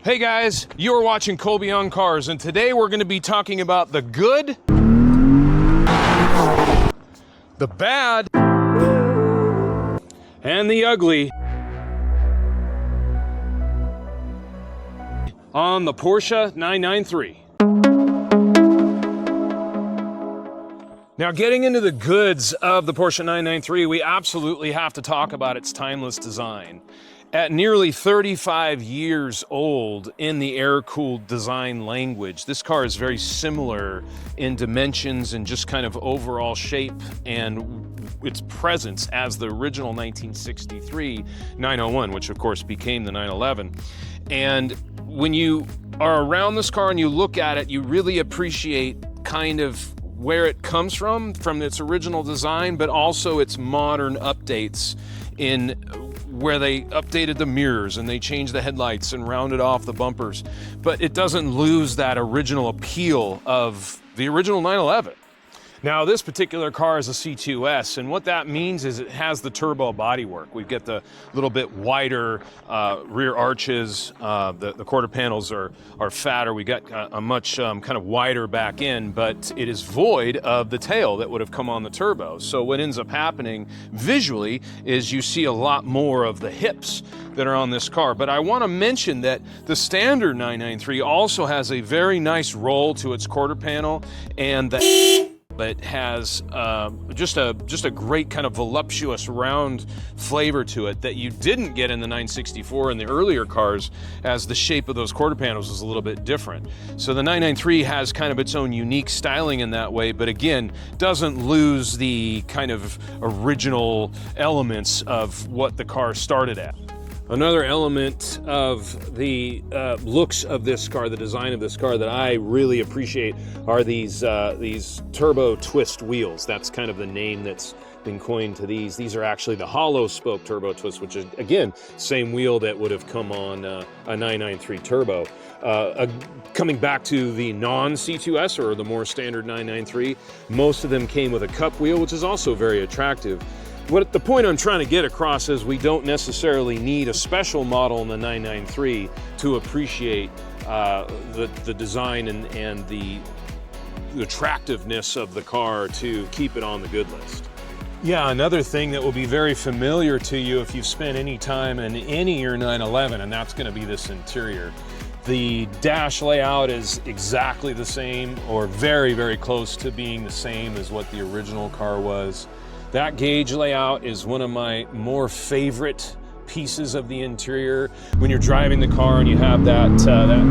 Hey guys, you are watching Colby on Cars, and today we're going to be talking about the good, the bad, and the ugly on the Porsche 993. Now, getting into the goods of the Porsche 993, we absolutely have to talk about its timeless design. At nearly 35 years old in the air-cooled design language, this car is very similar in dimensions and just kind of overall shape and its presence as the original 1963 901, which of course became the 911. And when you are around this car and you look at it, you really appreciate kind of where it comes from its original design, but also its modern updates in where they updated the mirrors and they changed the headlights and rounded off the bumpers. But it doesn't lose that original appeal of the original 911. Now, this particular car is a C2S, and what that means is it has the turbo bodywork. We get the little bit wider rear arches. The quarter panels are fatter. We got a much kind of wider back end, but it is void of the tail that would have come on the turbo. So what ends up happening visually is you see a lot more of the hips that are on this car. But I want to mention that the standard 993 also has a very nice roll to its quarter panel, and it has just a great kind of voluptuous round flavor to it that you didn't get in the 964 and the earlier cars, as the shape of those quarter panels is a little bit different. So the 993 has kind of its own unique styling in that way, but again, doesn't lose the kind of original elements of what the car started at. Another element of the looks of this car, the design of this car that I really appreciate are these turbo twist wheels. That's kind of the name that's been coined to these. These are actually the hollow spoke turbo twist, which is, again, same wheel that would have come on a 993 turbo. Coming back to the non-C2S or the more standard 993, most of them came with a cup wheel, which is also very attractive. What the point I'm trying to get across is we don't necessarily need a special model in the 993 to appreciate the design and the attractiveness of the car to keep it on the good list. Yeah, another thing that will be very familiar to you if you've spent any time in any of your 911, and that's going to be this interior. The dash layout is exactly the same, or very, very close to being the same as what the original car was. That gauge layout is one of my more favorite pieces of the interior. When you're driving the car and you have that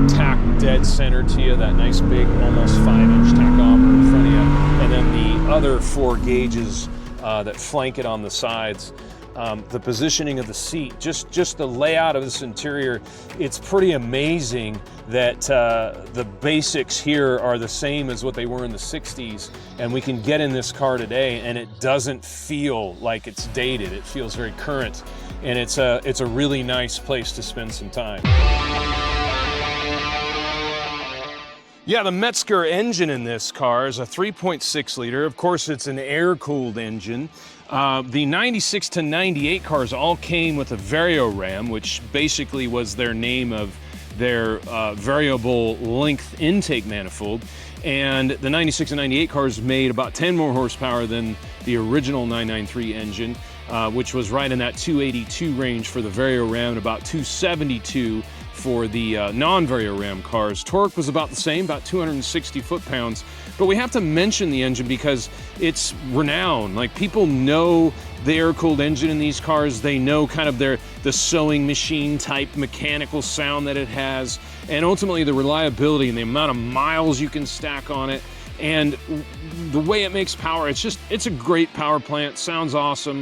tack dead center to you, that nice big, almost 5-inch tachometer in front of you, and then the other 4 gauges that flank it on the sides. The positioning of the seat, just the layout of this interior, it's pretty amazing that the basics here are the same as what they were in the 60s, and we can get in this car today and it doesn't feel like it's dated. It feels very current, and it's a really nice place to spend some time. Yeah, the Metzger engine in this car is a 3.6 liter. Of course, it's an air-cooled engine. The 96 to 98 cars all came with a Vario-Ram, which basically was their name of their variable length intake manifold. And the 96 and 98 cars made about 10 more horsepower than the original 993 engine, which was right in that 282 range for the Vario-Ram and about 272 for the non-Vario-Ram cars. Torque was about the same, about 260 foot-pounds. But we have to mention the engine because it's renowned. Like, people know the air-cooled engine in these cars. They know kind of the sewing machine type mechanical sound that it has, and ultimately the reliability and the amount of miles you can stack on it, and the way it makes power. It's a great power plant. Sounds awesome.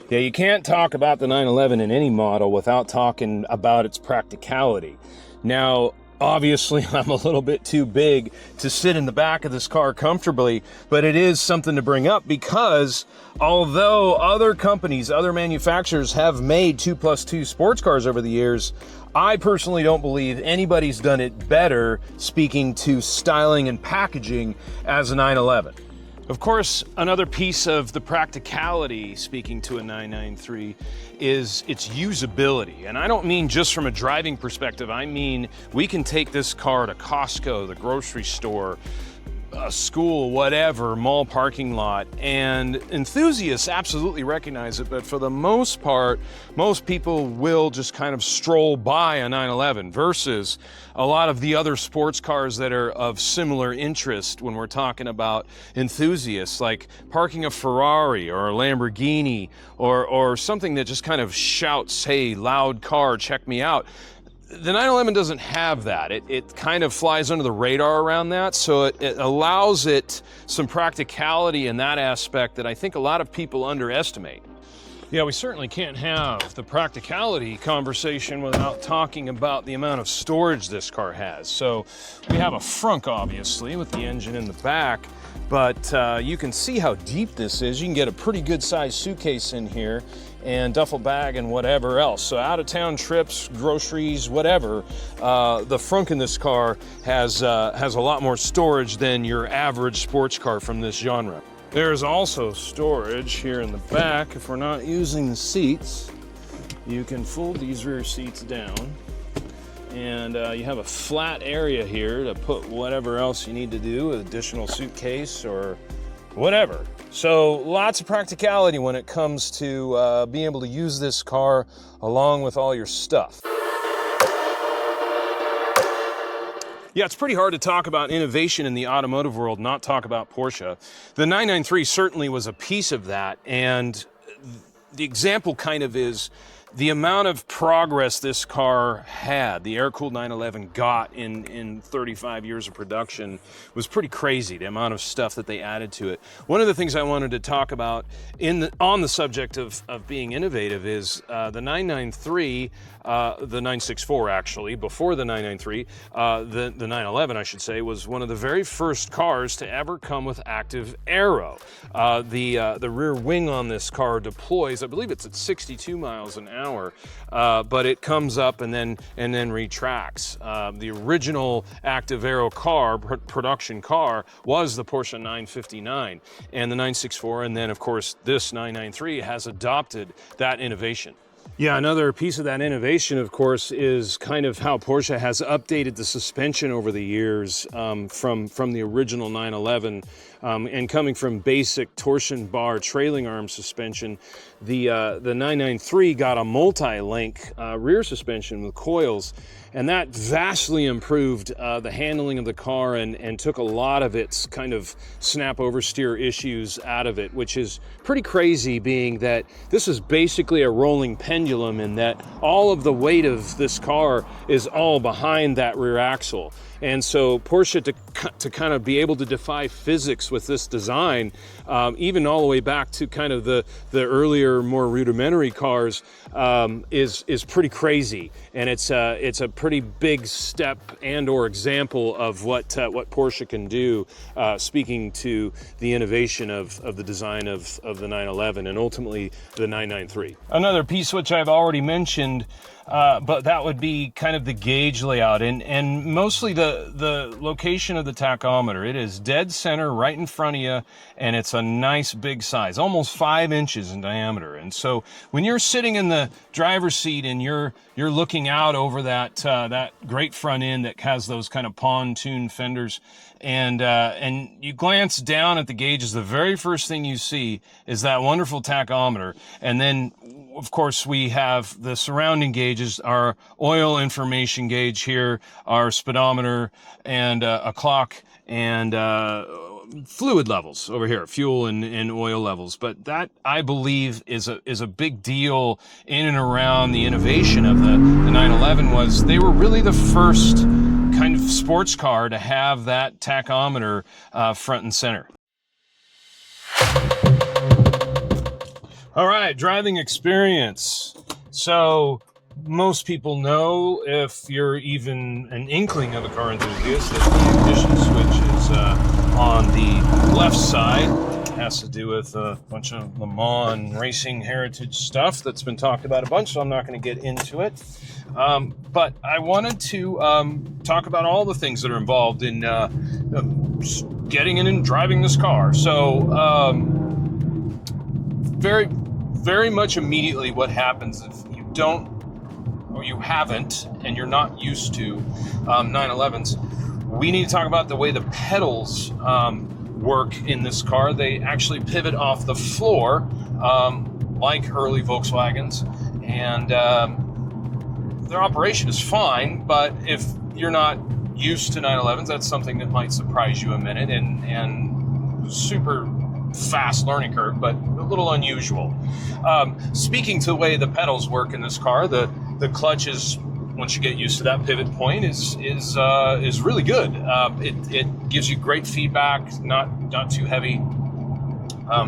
Yeah, you can't talk about the 911 in any model without talking about its practicality. Now, obviously, I'm a little bit too big to sit in the back of this car comfortably, but it is something to bring up because although other companies, other manufacturers have made 2+2 sports cars over the years, I personally don't believe anybody's done it better, speaking to styling and packaging, as a 911. Of course, another piece of the practicality, speaking to a 993, is its usability. And I don't mean just from a driving perspective. I mean, we can take this car to Costco, the grocery store, a school, whatever, mall parking lot, and enthusiasts absolutely recognize it, but for the most part, most people will just kind of stroll by a 911 versus a lot of the other sports cars that are of similar interest when we're talking about enthusiasts, like parking a Ferrari or a Lamborghini or something that just kind of shouts, hey, loud car, check me out. The 911 doesn't have that. It kind of flies under the radar around that, so it allows it some practicality in that aspect that I think a lot of people underestimate. Yeah, we certainly can't have the practicality conversation without talking about the amount of storage this car has. So we have a frunk, obviously, with the engine in the back, but you can see how deep this is. You can get a pretty good sized suitcase in here and duffel bag and whatever else. So out of town trips, groceries, whatever, the frunk in this car has a lot more storage than your average sports car from this genre. There's also storage here in the back. If we're not using the seats, you can fold these rear seats down, and you have a flat area here to put whatever else you need to do, an additional suitcase or whatever. So lots of practicality when it comes to being able to use this car along with all your stuff. Yeah, it's pretty hard to talk about innovation in the automotive world, not talk about Porsche. The 993 certainly was a piece of that, and the example kind of is the amount of progress this car had, the air-cooled 911 got in 35 years of production, was pretty crazy, the amount of stuff that they added to it. One of the things I wanted to talk about on the subject of being innovative is the 993, the 964 actually, before the 993, the 911 I should say, was one of the very first cars to ever come with active aero. The rear wing on this car deploys, I believe it's at 62 miles an hour, but it comes up and then retracts. The original active aero car, production car, was the Porsche 959 and the 964, and then of course this 993 has adopted that innovation. Yeah, another piece of that innovation, of course, is kind of how Porsche has updated the suspension over the years, from the original 911, and coming from basic torsion bar trailing arm suspension. The 993 got a multi-link rear suspension with coils, and that vastly improved the handling of the car and took a lot of its kind of snap oversteer issues out of it, which is pretty crazy, being that this is basically a rolling pendulum in that all of the weight of this car is all behind that rear axle. And so Porsche, to kind of be able to defy physics with this design, even all the way back to kind of the earlier, more rudimentary cars, is pretty crazy. And it's a pretty big step and/or example of what Porsche can do, speaking to the innovation of the design of the 911 and ultimately the 993. Another piece which I've already mentioned, but that would be kind of the gauge layout and mostly the location of the tachometer. It is dead center right in front of you, and it's a nice big size, almost 5 inches in diameter. And so when you're sitting in the driver's seat and you're looking out over that great front end that has those kind of pontoon fenders, and you glance down at the gauges, the very first thing you see is that wonderful tachometer. And then of course we have the surrounding gauges, our oil information gauge here, our speedometer, and a clock, and fluid levels over here, fuel and oil levels. But that, I believe, is a big deal in and around the innovation of the 911. Was they were really the first kind of sports car to have that tachometer front and center. All right, driving experience. So most people know, if you're even an inkling of a car enthusiast, that the ignition switch is on the left side, has to do with a bunch of Le Mans racing heritage stuff that's been talked about a bunch, so I'm not going to get into it. But I wanted to talk about all the things that are involved in getting in and driving this car. So very, very much immediately what happens if you don't, or you haven't, and you're not used to 911s, we need to talk about the way the pedals work in this car. They actually pivot off the floor like early Volkswagens, and their operation is fine, but if you're not used to 911s, that's something that might surprise you a minute, and super fast learning curve, but a little unusual. Speaking to the way the pedals work in this car, the clutch is, once you get used to that pivot point, is really good. It gives you great feedback, not too heavy,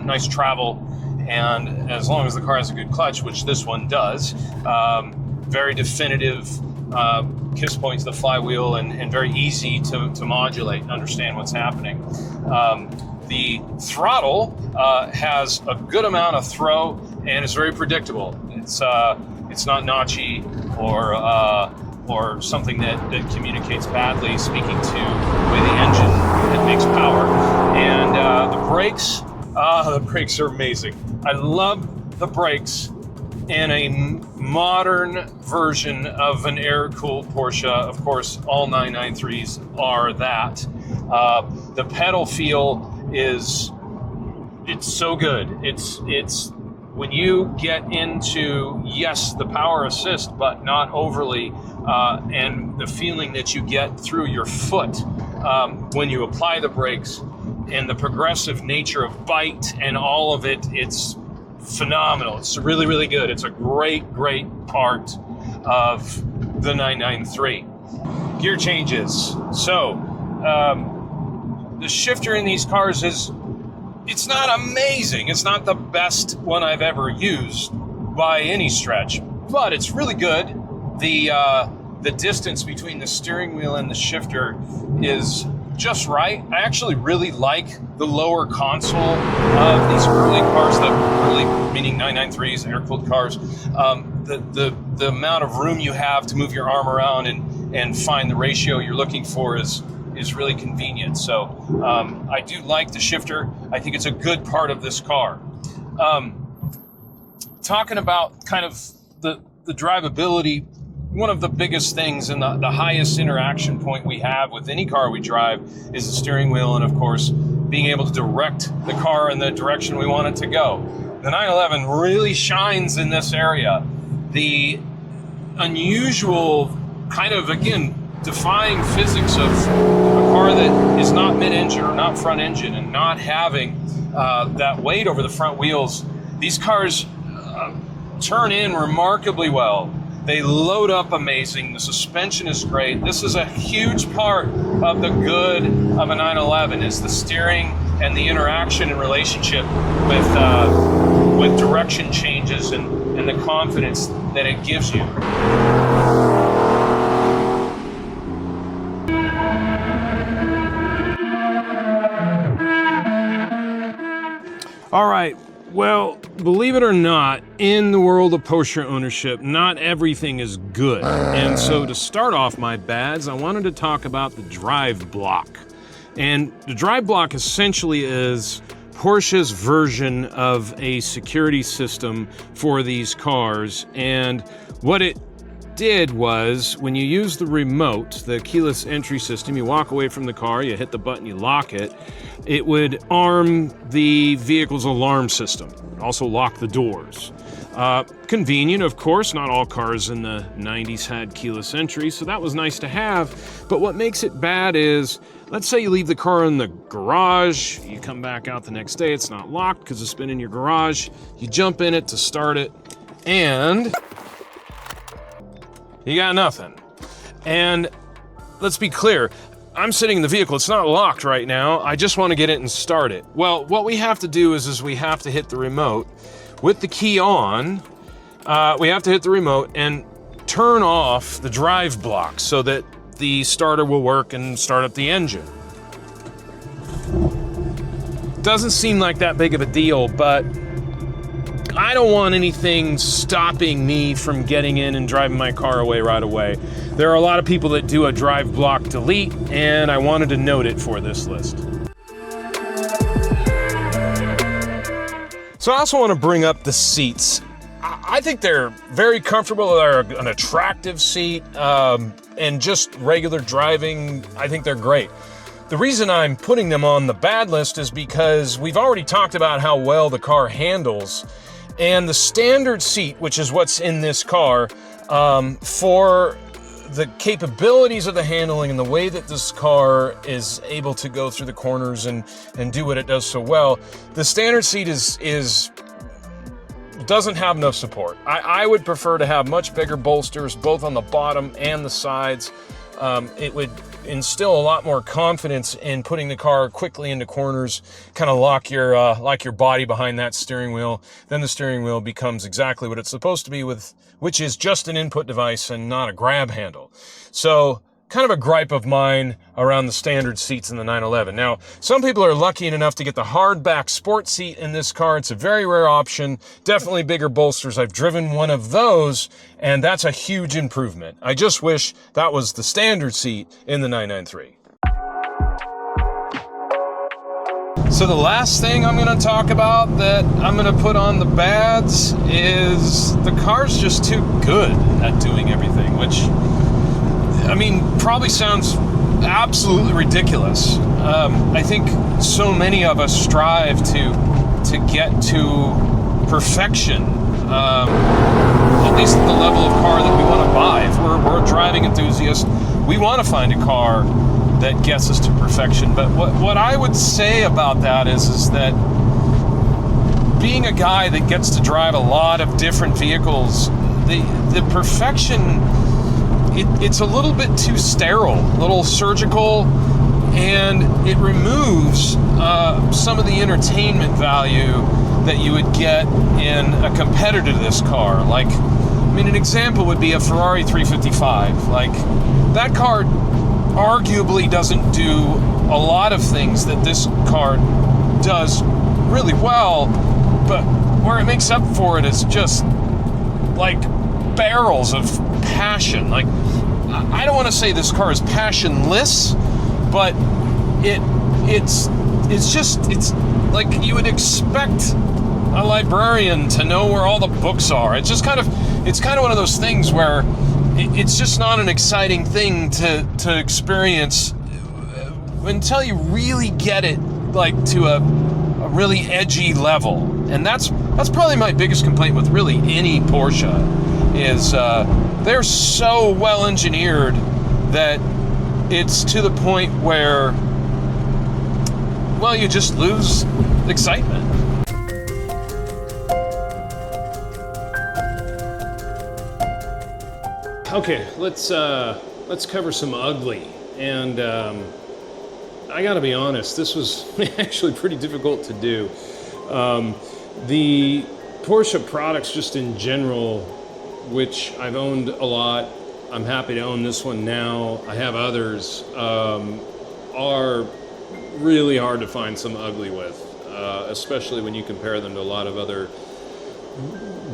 nice travel, and as long as the car has a good clutch, which this one does, very definitive kiss point to the flywheel, and very easy to modulate and understand what's happening. The throttle has a good amount of throw, and it's very predictable. It's not notchy or something that communicates badly, speaking to the way the engine that makes power. And the brakes are amazing. I love the brakes in a modern version of an air-cooled Porsche. Of course, all 993s are that. The pedal feel it's so good. It's when you get into, yes, the power assist, but not overly, and the feeling that you get through your foot when you apply the brakes, and the progressive nature of bite and all of it, it's phenomenal. It's really, really good. It's a great part of the 993. Gear changes. So, the shifter in these cars it's not amazing. It's not the best one I've ever used by any stretch, but it's really good. The distance between the steering wheel and the shifter is just right. I actually really like the lower console of these early cars, meaning 993s, air-cooled cars. The amount of room you have to move your arm around and find the ratio you're looking for is really convenient. So I do like the shifter. I think it's a good part of this car. Talking about kind of the drivability, one of the biggest things and the highest interaction point we have with any car we drive is the steering wheel, and of course being able to direct the car in the direction we want it to go. The 911 really shines in this area. The unusual kind of, again, defying physics of a car that is not mid-engine or not front engine and not having that weight over the front wheels. These cars turn in remarkably well. They load up amazing. The suspension is great. This is a huge part of the good of a 911 is the steering and the interaction and relationship with direction changes and the confidence that it gives you. All right, well, believe it or not, in the world of Porsche ownership, not everything is good. And so to start off my bads, I wanted to talk about the drive block. And the drive block essentially is Porsche's version of a security system for these cars. And what it did was, when you use the remote, the keyless entry system, you walk away from the car, you hit the button, you lock it, it would arm the vehicle's alarm system, also lock the doors. Convenient, of course. Not all cars in the 90s had keyless entry, so that was nice to have. But what makes it bad is, let's say you leave the car in the garage, you come back out the next day, it's not locked because it's been in your garage, you jump in it to start it, and you got nothing. And let's be clear, I'm sitting in the vehicle, it's not locked right now, I just want to get it and start it. Well, what we have to do is we have to hit the remote with the key on. We have to hit the remote and turn off the drive block so that the starter will work and start up the engine. Doesn't seem like that big of a deal, but I don't want anything stopping me from getting in and driving my car away right away. There are a lot of people that do a drive block delete, and I wanted to note it for this list. So I also want to bring up the seats. I think they're very comfortable. They're an attractive seat, and just regular driving, I think they're great. The reason I'm putting them on the bad list is because we've already talked about how well the car handles, and the standard seat, which is what's in this car, for the capabilities of the handling and the way that this car is able to go through the corners and do what it does so well, the standard seat doesn't have enough support. I would prefer to have much bigger bolsters, both on the bottom and the sides. It would instill a lot more confidence in putting the car quickly into corners, kind of lock your body behind that steering wheel. Then the steering wheel becomes exactly what it's supposed to be, which is just an input device and not a grab handle. So kind of a gripe of mine around the standard seats in the 911. Now, some people are lucky enough to get the hardback sport seat in this car. It's a very rare option, definitely bigger bolsters. I've driven one of those, and that's a huge improvement. I just wish that was the standard seat in the 993. So the last thing I'm going to talk about that I'm going to put on the bads is the car's just too good at doing everything, which, I mean, probably sounds absolutely ridiculous. I think so many of us strive to get to perfection, at least at the level of car that we want to buy. If we're a driving enthusiast, we want to find a car that gets us to perfection. But what I would say about that is that being a guy that gets to drive a lot of different vehicles, the perfection, it's a little bit too sterile, a little surgical, and it removes some of the entertainment value that you would get in a competitor to this car. Like, I mean, an example would be a Ferrari 355. Like, that car arguably doesn't do a lot of things that this car does really well, but where it makes up for it is just like barrels of passion. Like, I don't want to say this car is passionless, but it's like you would expect a librarian to know where all the books are. It's kind of one of those things where it's just not an exciting thing to experience until you really get it, like, to a really edgy level. And that's probably my biggest complaint with really any Porsche, is they're so well engineered that it's to the point where, well, you just lose excitement. Okay, let's cover some ugly. And I gotta be honest, this was actually pretty difficult to do. The Porsche products just in general, which I've owned a lot, I'm happy to own this one now, I have others, are really hard to find some ugly with, especially when you compare them to a lot of other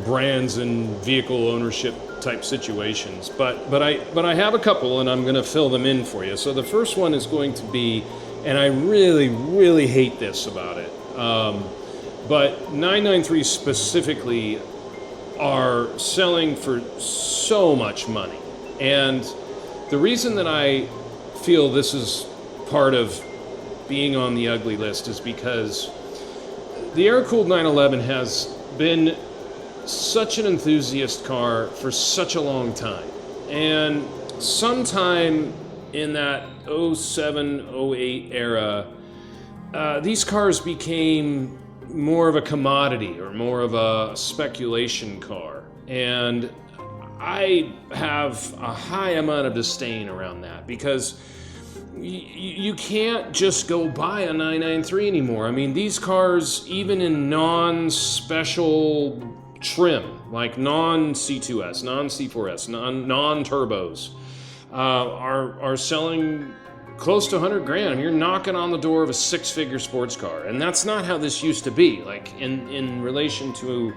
brands and vehicle ownership type situations. But I have a couple, and I'm going to fill them in for you. So the first one is going to be, and I really hate this about it, but 993 specifically are selling for so much money. And the reason that I feel this is part of being on the ugly list is because the air-cooled 911 has been such an enthusiast car for such a long time. And sometime in that 07, 08 era, these cars became more of a commodity or more of a speculation car. And I have a high amount of disdain around that, because you can't just go buy a 993 anymore. I mean, these cars, even in non-special trim, like non-C2S, non-C4S, non-turbos, are selling close to 100 grand. I mean, you're knocking on the door of a six-figure sports car. And that's not how this used to be. Like in relation to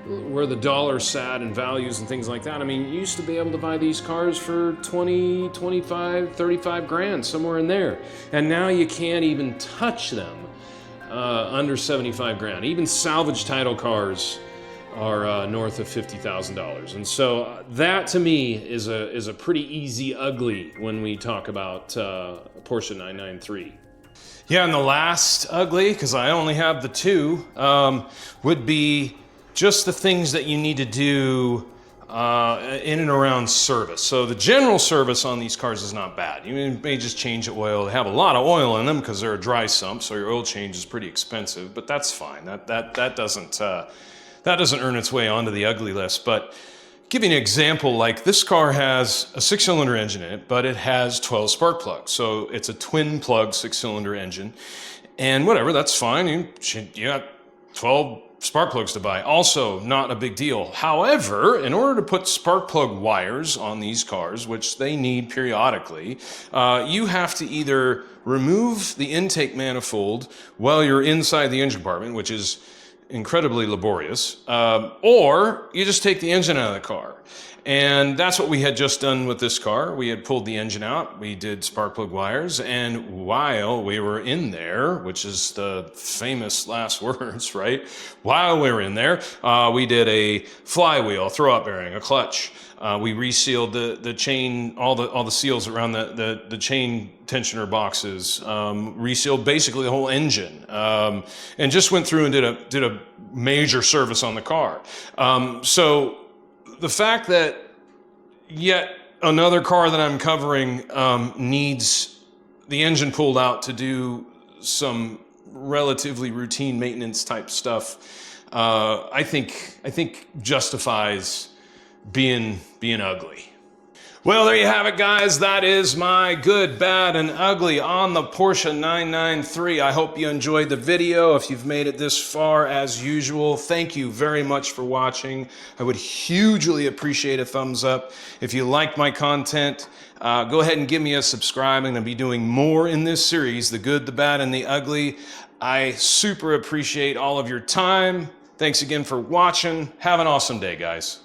where the dollar sat and values and things like that. I mean, you used to be able to buy these cars for 20, 25, 35 grand, somewhere in there. And now you can't even touch them under 75 grand. Even salvage title cars are north of $50,000. And so that to me is a pretty easy ugly when we talk about Porsche 993. Yeah, and the last ugly, because I only have the two, would be just the things that you need to do in and around service. So the general service on these cars is not bad. You may just change oil. They have a lot of oil in them because they're a dry sump, so your oil change is pretty expensive, but that's fine. That doesn't earn its way onto the ugly list. But give you an example, like this car has a six-cylinder engine in it, but it has 12 spark plugs. So it's a twin plug six-cylinder engine. And whatever, that's fine. You got 12 spark plugs to buy. Also, not a big deal. However, in order to put spark plug wires on these cars, which they need periodically, you have to either remove the intake manifold while you're inside the engine compartment, which is incredibly laborious, or you just take the engine out of the car. And that's what we had just done with this car. We had pulled the engine out, we did spark plug wires, and while we were in there, which is the famous last words, right? While we were in there, we did a flywheel, throw-out bearing, a clutch. We resealed the chain, all the seals around the chain tensioner boxes, resealed basically the whole engine, and just went through and did a major service on the car. So the fact that yet another car that I'm covering needs the engine pulled out to do some relatively routine maintenance type stuff, I think justifies being ugly. Well, there you have it, guys. That is my good, bad, and ugly on the Porsche 993. I hope you enjoyed the video. If you've made it this far, as usual, thank you very much for watching. I would hugely appreciate a thumbs up. If you like my content, go ahead and give me a subscribe. I'm going to be doing more in this series, the good, the bad, and the ugly. I super appreciate all of your time. Thanks again for watching. Have an awesome day, guys.